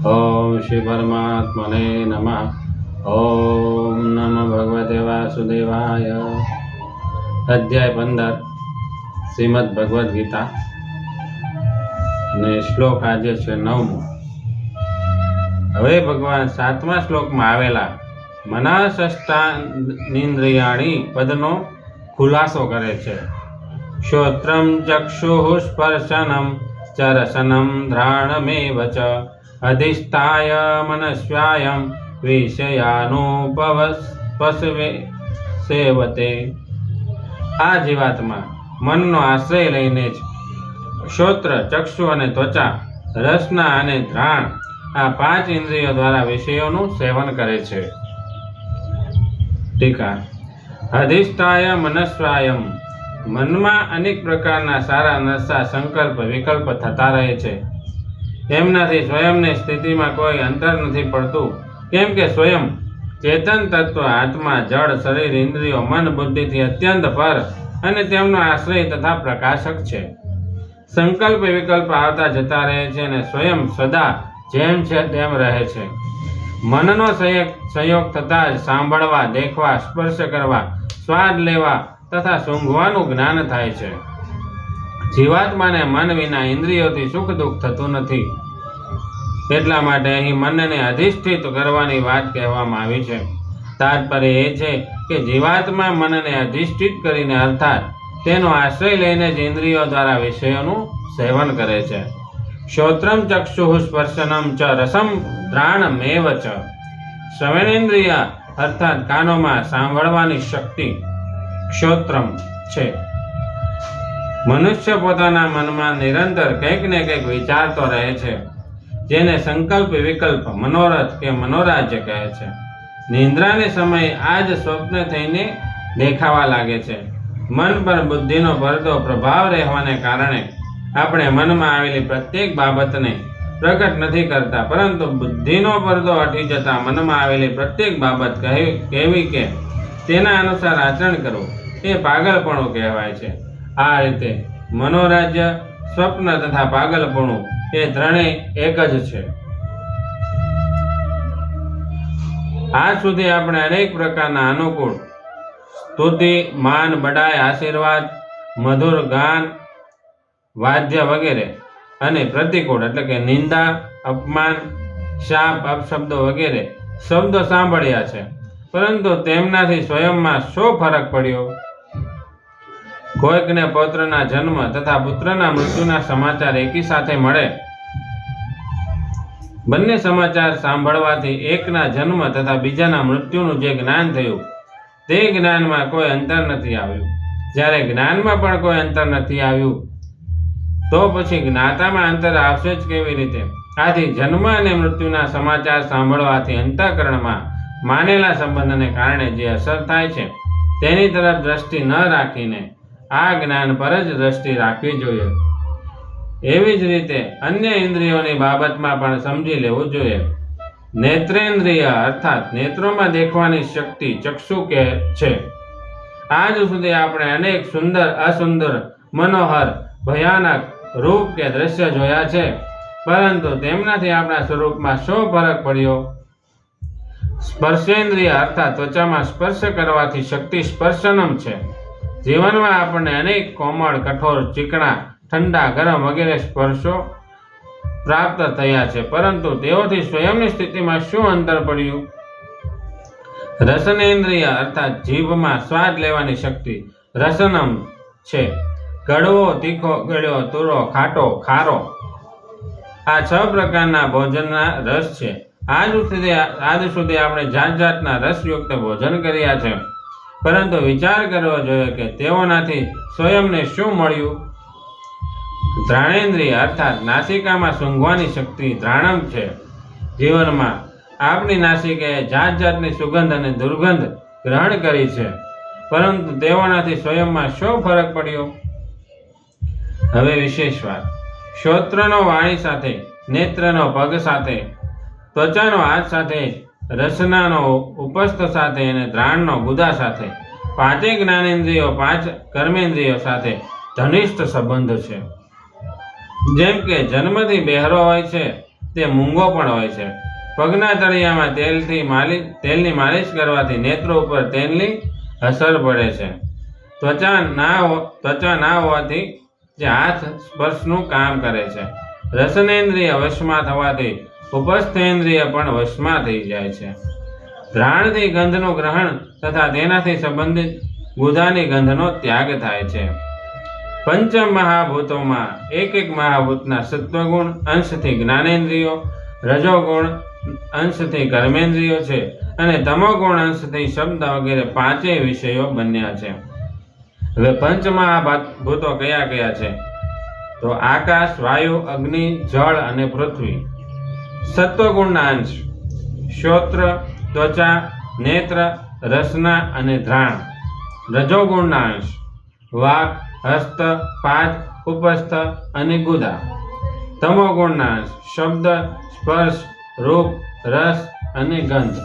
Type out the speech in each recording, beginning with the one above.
ओम श्री परमात्मने नमः। ओम नमः भगवते वासुदेवाय। अध्याय 15 श्रीमद् भगवद गीता ने श्लोक આજે છે 9મો। હવે ભગવાન 7મા શ્લોકમાં આવેલા મનઃષષ્ટાનીન્દ્રિયાણી પદનો ખુલાસો કરે છે। શ્રોત્રમ ચક્ષુઃ સ્પર્શનમ ચ રસનમ ઘ્રાણમેવ ચ અધિષ્ઠાય મનસ્વાયમ વિષયાનુપવસ્પસવે સેવતે। આ જીવાત્મા મનનો આશ્રય લઈને જ શ્રોત્ર, ચક્ષુ અને ત્વચા, રસના અને ઘ્રાણ આ 5 ઇન્દ્રિયો દ્વારા વિષયોનું સેવન કરે છે। ટીકા: અધિષ્ઠાય મનસ્વાયમ, મનમાં અનેક પ્રકારના સારા નરસા સંકલ્પ વિકલ્પ થતા રહે છે। એમનાથી સ્વયંની સ્થિતિમાં કોઈ અંતર નથી પડતું, કેમ કે સ્વયં ચેતન તત્વ આત્મા જળ શરીર ઇન્દ્રિયો મન બુદ્ધિથી અત્યંત પર અને તેમનો આશ્રય તથા પ્રકાશક છે। સંકલ્પ વિકલ્પ આવતા જતા રહે છે અને સ્વયં સદા જેમ છે તેમ રહે છે। મનનો સંયોગ થતાં જ સાંભળવા, દેખવા, સ્પર્શ કરવા, સ્વાદ લેવા તથા સૂંઘવાનું જ્ઞાન થાય છે। જીવાત્માને મન વિના ઇન્દ્રિયોથી સુખ દુઃખ થતું નથી, એટલા માટે અહીં મનને અધિષ્ઠિત કરવાની વાત કહેવામાં આવી છે। તાત્પર્ય એ છે કે જીવાત્મા મનને અધિષ્ઠિત કરીને અર્થાત તેનો આશ્રય લઈને જ ઇન્દ્રિયો દ્વારા વિષયોનું સેવન કરે છે। શ્રોત્રમ ચક્ષુઃ સ્પર્શનમ ચ રસમ ઘ્રાણમેવ ચ, શ્રવણેન્દ્રિય અર્થાત કાનોમાં સાંભળવાની શક્તિ શ્રોત્રમ છે। મનુષ્ય પોતાના મનમાં નિરંતર કંઈક ને કંઈક વિચારતો રહે છે, જેને સંકલ્પ વિકલ્પ મનોરથ કે મનોરાજ્ય કહે છે। નિંદ્રાને સમયે આ જ સ્વપ્ન થઈને દેખાવા લાગે છે। મન પર બુદ્ધિનો પડતો પ્રભાવ રહેવાને કારણે આપણે મનમાં આવેલી પ્રત્યેક બાબતને પ્રગટ નથી કરતા, પરંતુ બુદ્ધિનો પડદો હટી જતા મનમાં આવેલી પ્રત્યેક બાબત કહેવી કે તેના અનુસાર આચરણ કરવું એ પાગલપણું કહેવાય છે। આ રીતે મનોરાજ્ય, સ્વપ્ન તથા પાગલપણું એ ત્રણેય એક જ છે। આજ સુધી આપણે અનેક પ્રકારના અનુકૂળ સ્તુતિ, માન, બડાઈ, આશીર્વાદ, મધુર ગાન, વાદ્ય વગેરે અને પ્રતિકૂળ એટલે કે નિંદા, અપમાન, શાપ, અપશબ્દો વગેરે શબ્દો સાંભળ્યા છે, પરંતુ તેમનાથી સ્વયંમાં શો ફરક પડ્યો? કોઈકને પૌત્રના જન્મ તથા પુત્રના મૃત્યુના સમાચાર એકી સાથે મળે, બંને સમાચાર સાંભળવાથી એકના જન્મ તથા બીજાના મૃત્યુનું જે જ્ઞાન થયું તે જ્ઞાનમાં કોઈ અંતર નથી આવ્યું। જ્યારે જ્ઞાનમાં પણ કોઈ અંતર નથી આવ્યું તો પછી જ્ઞાતામાં અંતર આવશે જ કેવી રીતે? આથી જન્મ અને મૃત્યુના સમાચાર સાંભળવાથી અંતઃકરણમાં માનેલા સંબંધને કારણે જે અસર થાય છે તેની તરફ દ્રષ્ટિ ન રાખીને આ જ્ઞાન પર જ દ્રષ્ટિ રાખવી જોઈએ। એવી જ રીતે અન્ય ઇન્દ્રિયોની બાબતમાં પણ સમજી લેવું જોઈએ। નેત્રેન્દ્રિય અર્થાત નેત્રોમાં દેખવાની શક્તિ ચક્ષુ કે છે। આજ સુધી આપણે અનેક સુંદર, અસુંદર, મનોહર, ભયાનક રૂપ કે દ્રશ્ય જોયા છે, પરંતુ તેમનાથી આપણા સ્વરૂપમાં શો ફરક પડ્યો? સ્પર્શેન્દ્રિય અર્થાત ત્વચામાં સ્પર્શ કરવાથી શક્તિ સ્પર્શનમ છે। જીવનમાં આપણને અનેક કોમળ, કઠોર, ચીકણા, ઠંડા, ગરમ વગેરે સ્પર્શો પ્રાપ્ત થયા છે, પરંતુ તેઓથી સ્વયંની સ્થિતિમાં શું અંતર પડ્યું? રસનેન્દ્રિય અર્થાત જીભમાં સ્વાદ લેવાની શક્તિ રસનમ છે। કડવો, તીખો, ગળ્યો, તુરો, ખાટો, ખારો આ 6 પ્રકારના ભોજનના રસ છે। આજ સુધી આપણે જાત જાતના રસયુક્ત ભોજન કર્યા છે, પરંતુ વિચાર કરવો જોઈએ કે તેઓનાથી સ્વયંને શું મળ્યું? ઘ્રાણેન્દ્રિય અર્થાત નાસિકામાં સૂંઘવાની શક્તિ ઘ્રાણમ છે। જીવનમાં આપણી નાસિકાએ જાત જાતની સુગંધ અને દુર્ગંધ ગ્રહણ કરી છે, પરંતુ તેઓનાથી સ્વયંમાં શો ફરક પડ્યો? હવે વિશેષ વાત: શ્રોત્રનો વાણી સાથે, નેત્રનો પગ સાથે, ત્વચાનો હાથ સાથે, રસનાનો ઉપસ્થ સાથે અને ઘ્રાણનો ગુદા સાથે 5 જ્ઞાનેન્દ્રિયો 5 કર્મેન્દ્રિયો સાથે ઘનિષ્ઠ સંબંધ છે। જેમ કે જન્મથી બહેરો હોય છે તે મૂંગો પણ હોય છે. પગના તળિયામાં તેલની માલિશ કરવાથી નેત્રો ઉપર તેલની અસર પડે છે. ત્વચા ના હોવાથી જે હાથ સ્પર્શનું કામ કરે છે. રસનેન્દ્રિય વશમાં થવાથી ઉપસ્થેન્દ્રિય પણ વશમાં થઈ જાય છે. ઘ્રાણથી ગંધનું ગ્રહણ તથા તેનાથી સંબંધિત ગુદાની ગંધનો ત્યાગ થાય છે. પંચ મહાભૂતોમાં એક મહાભૂતના સત્વગુણ અંશથી જ્ઞાનેન્દ્રિયો, રજોગુણ અંશથી કર્મેન્દ્રિયો છે અને તમોગુણ અંશથી શબ્દ વગેરે પાંચેય વિષયો બન્યા છે. હવે પંચ મહાભૂતો કયા કયા છે? તો આકાશ, વાયુ, અગ્નિ, જળ અને પૃથ્વી. સત્વગુણના અંશ શ્રોત્ર, ત્વચા, નેત્ર, રસના અને ઘ્રાણ. રજોગુણના અંશ વાક, હસ્ત, પાદ, ઉપસ્થ અને ગુદા. તમોગુણના અંશ શબ્દ, સ્પર્શ, રૂપ, રસ અને ગંધ.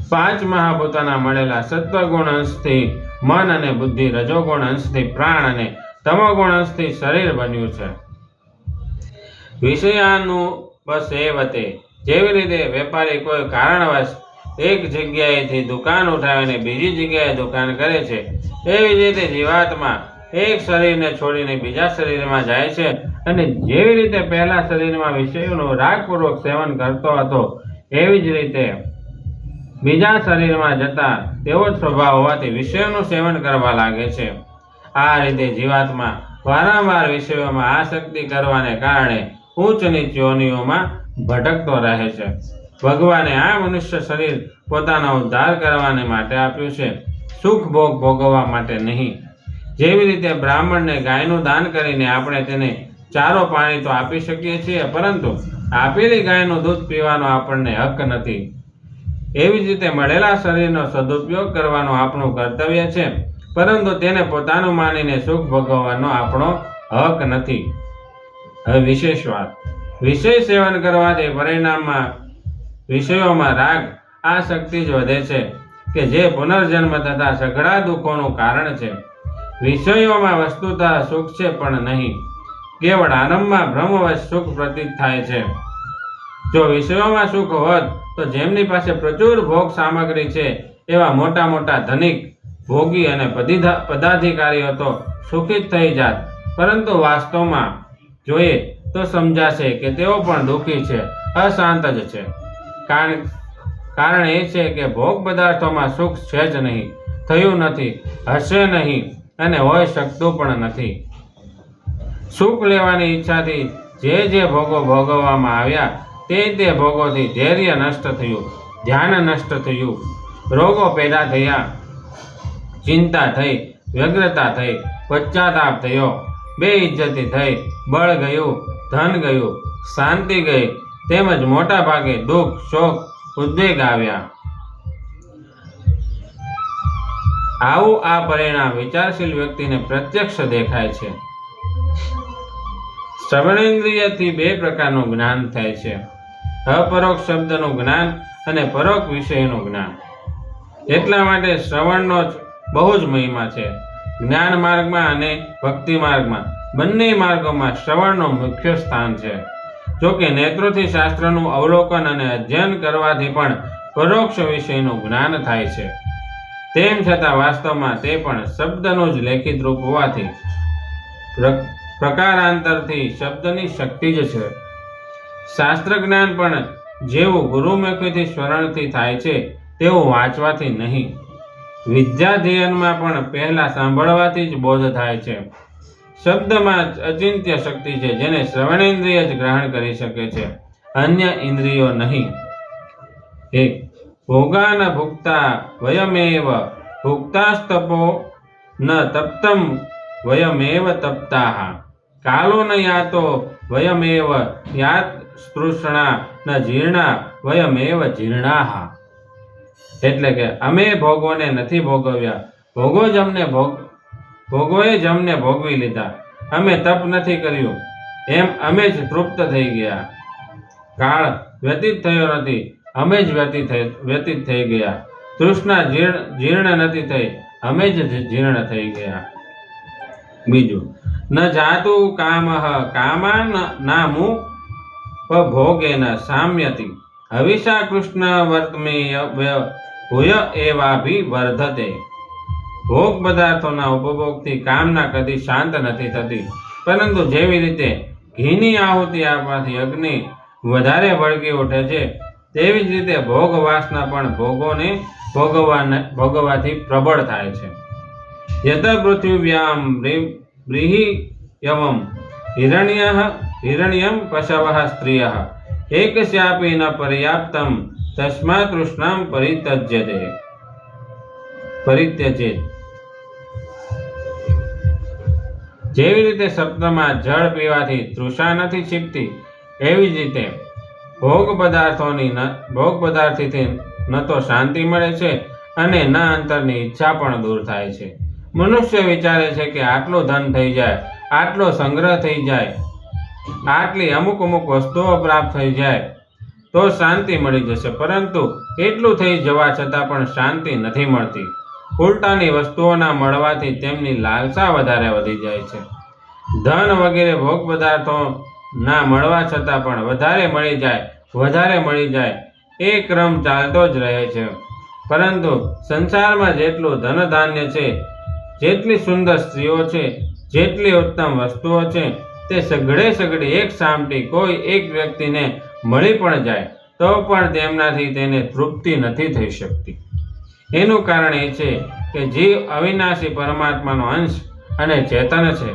પાંચ મહાભૂતોના મળેલા સત્વગુણ અંશથી મન અને બુદ્ધિ, રજોગુણ અંશથી પ્રાણ અને તમોગુણ અંશથી શરીર બન્યું છે. વિષયાનુપસેવતે, જેવી રીતે વેપારી કોઈ કારણવશ એક જગ્યાએથી દુકાન ઉઠાવીને બીજી જગ્યાએ દુકાન કરે છે, એવી જ રીતે જીવાત્મા એક શરીરને છોડીને બીજા શરીરમાં જાય છે અને જેવી રીતે પહેલા શરીરમાં વિષયોનું રાગપૂર્વક સેવન કરતો હતો, એવી જ રીતે બીજા શરીરમાં જતા તેવો જ સ્વભાવ હોવાથી વિષયોનું સેવન કરવા લાગે છે. આ રીતે જીવાત્મા વારંવાર વિષયોમાં આસક્તિ કરવાને કારણે ઉચ્ચ નીચ યોનિઓમાં ભટકતો રહે છે. ભગવાને આ મનુષ્ય શરીર પોતાનો ઉદ્ધાર કરવાને માટે આપ્યું છે, સુખ ભોગ ભોગવવા માટે નહીં. જેવી રીતે બ્રાહ્મણને ગાયનું દાન કરીને આપણે તેને ચારો પાણી તો આપી શકીએ છીએ, પરંતુ આપેલી ગાયનું દૂધ પીવાનો આપણને હક નથી. એવી જ રીતે મળેલા શરીરનો સદુપયોગ કરવાનો આપણું કર્તવ્ય છે, પરંતુ તેને પોતાનું માનીને સુખ ભોગવવાનો આપણો હક નથી. હવે વિશેષ વાત. વિષય સેવન કરવાથી પરિણામમાં વિષયોમાં રાગ આસક્તિ જ વધે છે કે જે પુનર્જન્મ તથા સઘળા દુઃખોનું કારણ છે. વિષયોમાં વસ્તુતઃ સુખ છે પણ નહીં, કેવળ આરંભમાં ભ્રમવશ સુખ પ્રતીત થાય છે. જો વિષયોમાં સુખ હોત તો જેમની પાસે પ્રચુર ભોગ સામગ્રી છે એવા મોટા મોટા ધનિક, ભોગી અને પદાધિકારીઓ તો સુખી જ થઈ જાત, પરંતુ વાસ્તવમાં જોઈએ તો સમજાશે કે તેઓ પણ દુઃખી છે, અશાંત જ છે. કારણ એ છે કે ભોગ પદાર્થોમાં સુખ છે જ નહીં, થયું નથી, હશે નહીં અને હોઈ શકતું પણ નથી. સુખ લેવાની ઈચ્છાથી જે ભોગો ભોગવવામાં આવ્યા તે ભોગોથી ધૈર્ય નષ્ટ થયું, ધ્યાન નષ્ટ થયું, રોગો પેદા થયા, ચિંતા થઈ, વ્યગ્રતા થઈ, પશ્ચાતાપ થયો, બેઇજ્જતી થઈ, બળ ગયું, ધન ગયું, શાંતિ ગઈ, તેમજ મોટા ભાગે દુઃખ, શોક, ઉદ્વેગ આવ્યા. આવું આ પરિણામ વિચારશીલ વ્યક્તિને પ્રત્યક્ષ દેખાય છે. શ્રવણેન્દ્રિયથી બે પ્રકારનું જ્ઞાન થાય છે, અપરોક્ષ શબ્દનું જ્ઞાન અને પરોક્ષ વિષયનું જ્ઞાન. એટલા માટે શ્રવણનો જ બહુ જ મહિમા છે. જ્ઞાન માર્ગમાં અને ભક્તિ માર્ગમાં બંને માર્ગોમાં શ્રવણનું મુખ્ય સ્થાન છે. જો કે નેત્રોથી શાસ્ત્રનું અવલોકન અને અધ્યયન કરવાથી પણ પરોક્ષ વિષયનું જ્ઞાન થાય છે. તેમ છતાં વાસ્તવમાં તે પણ શબ્દનું જ લેખિત રૂપ હોવાથી પ્રકારાંતરથી શબ્દની શક્તિ જ છે. શાસ્ત્ર જ્ઞાન પણ જેવું ગુરુમુખેથી સ્મરણથી થાય છે તેવું વાંચવાથી નહીં. વિદ્યાધ્યયનમાં પણ પહેલા સાંભળવાથી જ બોધ થાય છે. શબ્દમાં અચિંત્ય શક્તિ છે, જેને શ્રવણેન્દ્રિય જ ગ્રહણ કરી શકે છે, અન્ય ઇન્દ્રિયો નહીં. 1. ભોગાન ભુક્તા વયમેવ ભુક્તાસ્તપો ન તપ્તમ વયમેવ તપ્તાઃ કાલો ન યાતો વયમેવ યાત સ્પૃષ્ણા ન જીર્ણા વયમેવ જીર્ણાઃ. એટલે કે અમે ભોગોને નથી ભોગવ્યા, ભોગોએ જ અમને ભોગવી લીધા. અમે તપ નથી કર્યું, એમ અમે જ તૃપ્ત થઈ ગયા. કાળ વ્યતીત થયો નથી, અમે જ વ્યતીત થઈ ગયા. તૃષ્ણા જીર્ણ નથી થઈ, અમે જ જીર્ણ થઈ ગયા. બીજું, ન જાતું કામઃ કામાન નામુ ભોગેન સામ્યતિ હવિષા કૃષ્ણ વર્તમે ભૂય એવાભિવર્ધતે. ભોગ પદાર્થોના ઉપભોગથી કામના કદી શાંત નથી થતી, પરંતુ જેવી રીતે ઘીની આહુતિ આપવાથી અગ્નિ વધારે ભડકી ઉઠે છે, તેવી જ રીતે ભોગ વાસના પણ ભોગોને ભોગવવાથી પ્રબળ થાય છે. યત પૃથિવ્યામ બ્રીહિયવમ હિરણ્યમ પશવઃ સ્ત્રિયઃ એકસ્યાપી ન પર્યાપ્તમ તસ્માत् તૃષ્ણામ પરિત્યજેત. જેવી રીતે સપ્તમાં જળ પીવાથી તૃષા નથી છીપતી, એવી જ રીતે ભોગ પદાર્થથી ન તો શાંતિ મળે છે અને ન અંતરની ઈચ્છા પણ દૂર થાય છે. મનુષ્ય વિચારે છે કે આટલું ધન થઈ જાય, આટલો સંગ્રહ થઈ જાય, આટલી અમુક વસ્તુઓ પ્રાપ્ત થઈ જાય તો શાંતિ મળી જશે, પરંતુ એટલું થઈ જવા છતાં પણ શાંતિ નથી મળતી. ઉલટાની વસ્તુઓના મળવાથી તેમની લાલસા વધારે વધી જાય છે. ધન વગેરે ભોગ પદાર્થો ના મળવા છતાં પણ વધારે મળી જાય એ ક્રમ ચાલતો જ રહે છે. પરંતુ સંસારમાં જેટલું ધન ધાન્ય છે, જેટલી સુંદર સ્ત્રીઓ છે, જેટલી ઉત્તમ વસ્તુઓ છે, તે સઘળી એક સામટી કોઈ એક વ્યક્તિને મળી પણ જાય તો પણ તેમનાથી તેને તૃપ્તિ નથી થઈ શકતી. એનું કારણ એ છે કે જીવ અવિનાશી પરમાત્માનો અંશ અને ચેતન છે,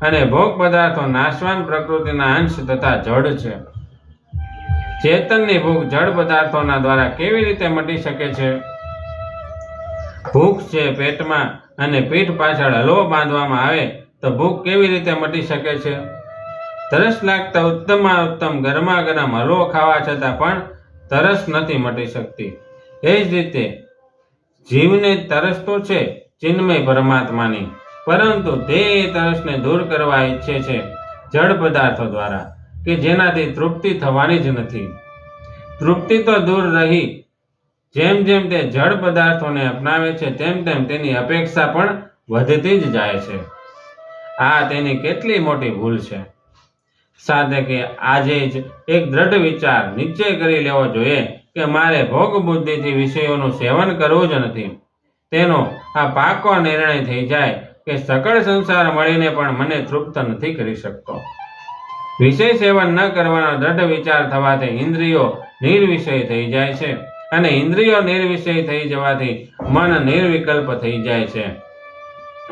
અને ભોગ પદાર્થો નાશવાન પ્રકૃતિના અંશ તથા જડ છે. ચેતનની ભૂખ જડ પદાર્થોના દ્વારા કેવી રીતે મટી શકે છે? ભૂખ છે પેટમાં અને પીઠ પાછળ હલવો બાંધવામાં આવે તો ભૂખ કેવી રીતે મટી શકે છે? તરસ લાગતા ઉત્તમ ગરમા ગરમ હલવો ખાવા છતાં પણ તરસ નથી મટી શકતી. એ જ રીતે જીવને તરસ તો છે ચિન્મય પરમાત્માની, પરંતુ તે તરસને દૂર કરવા ઈચ્છે છે જડ પદાર્થો દ્વારા, કે જેનાથી તૃપ્તિ થવાની જ નથી. તૃપ્તિ તો દૂર રહી, જેમ જેમ તે જડ પદાર્થોને અપનાવે છે તેમ તેમ તેની અપેક્ષા પણ વધતી જ જાય છે. આ તેની કેટલી મોટી ભૂલ છે. સાધકે આજે જ એક દ્રઢ વિચાર નિશ્ચય કરી લેવો જોઈએ કે મારે ભોગ બુદ્ધિથી વિષયોનું સેવન કરવું જ નથી. તેનો આ પાકો નિર્ણય થઈ જાય કે સકળ સંસાર મળીને પણ મને તૃપ્ત નથી કરી શકતો. વિષય સેવન ન કરવાનો દ્રઢ વિચાર થવાથી ઇન્દ્રિયો નિર્વિષય થઈ જાય છે, અને ઇન્દ્રિયો નિર્વિષય થઈ જવાથી મન નિર્વિકલ્પ થઈ જાય છે.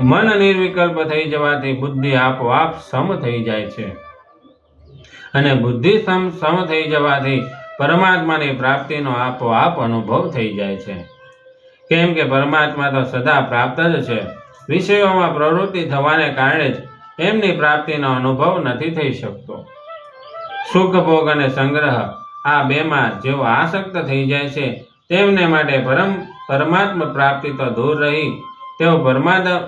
મન નિર્વિકલ્પ થઈ જવાથી બુદ્ધિ આપોઆપ સમ થઈ જાય છે, અને બુદ્ધિ સમ થઈ જવાથી પરમાત્માની પ્રાપ્તિનો આપોઆપ અનુભવ થઈ જાય છે. કેમ કે પરમાત્મા તો સદા પ્રાપ્ત જ છે. વિષયોમાં પ્રવૃત્તિ થવાને કારણે જ એમની પ્રાપ્તિનો અનુભવ નથી થઈ શકતો. સુખ ભોગ અને સંગ્રહ આ બેમાં જેઓ આસક્ત થઈ જાય છે તેમને માટે પરમાત્મા પ્રાપ્તિ તો દૂર રહી, તેઓ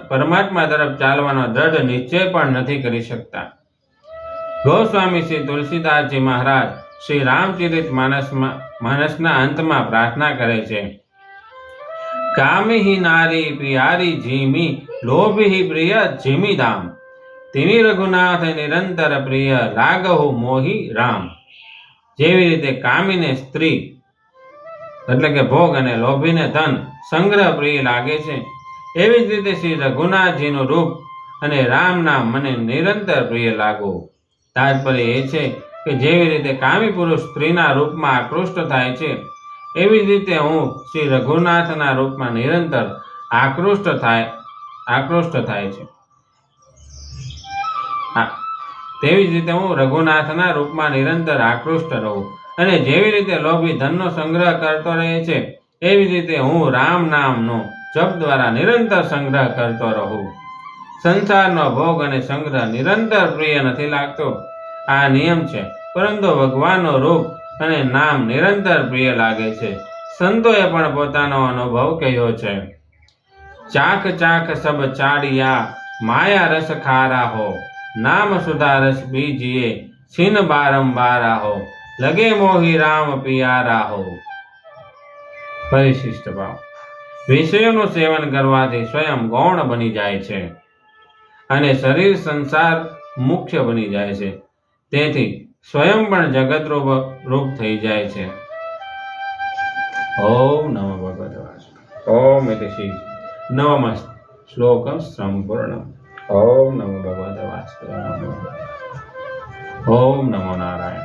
પરમાત્મા તરફ ચાલવાનો દ્રઢ નિશ્ચય પણ નથી કરી શકતા. ગોસ્વામી શ્રી તુલસીદાસજી મહારાજ શ્રી રામચરિત માનસના અંતમાં પ્રાર્થના કરે છે, કામિહિ નારી પિયારી જીમી લોભિહિ પ્રિય જીમી દામ તિમિ રઘુનાથ નિરંતર પ્રિય લાગહુ મોહી રામ. જેવી રીતે કામીને સ્ત્રી એટલે કે ભોગ અને લોભીને ધન સંગ્રહ પ્રિય લાગે છે, એવી જ રીતે શ્રી રઘુનાથજીનું રૂપ અને રામ નામ મને નિરંતર પ્રિય લાગવું. તાત્પર્ય એ છે કે જેવી રીતે કામી પુરુષ સ્ત્રીના રૂપમાં આકૃષ્ટ થાય છે, એવી જ રીતે હું શ્રી રઘુનાથના રૂપમાં નિરંતર આકૃષ્ટ થાય છે. તેવી જ રીતે હું રઘુનાથના રૂપમાં નિરંતર આકૃષ્ટ રહું. અને જેવી રીતે લોભી ધનનો સંગ્રહ કરતો રહે છે, એવી જ રીતે હું રામ નામનો જપ દ્વારા નિરંતર સંગ્રહ કરતો રહું. સંસારનો ભોગ અને સંગ્રહ નિરંતર પ્રિય નથી લાગતો, આ નિયમ છે, પરંતુ ભગવાનનું રૂપ અને નામ નિરંતર પ્રિય લાગે છે. સંતોએ પણ પોતાનો અનુભવ કહ્યો છે, ચાખ ચાખ સબ ચાડિયા માયા રસ ખારા હો નામ સુધા રસ બીજીએ છીન બારંબાર આહો લગે મોહી રામ પિયારા હો. પરિશિષ્ટ ભાવ. વિષયોનું સેવન કરવાથી સ્વયં ગૌણ બની જાય છે અને શરીર સંસાર મુખ્ય બની જાય છે. તેથી સ્વયં પણ જગત રૂપ થઈ જાય છે. ઓમ નમો ભગવતે વાસુદેવાય. ઓમ ઇતિ શ્રી નવમ શ્લોકમ સંપૂર્ણમ. ઓમ નમો ભગવતે વાસુદેવાય. ઓમ નમો નારાયણ.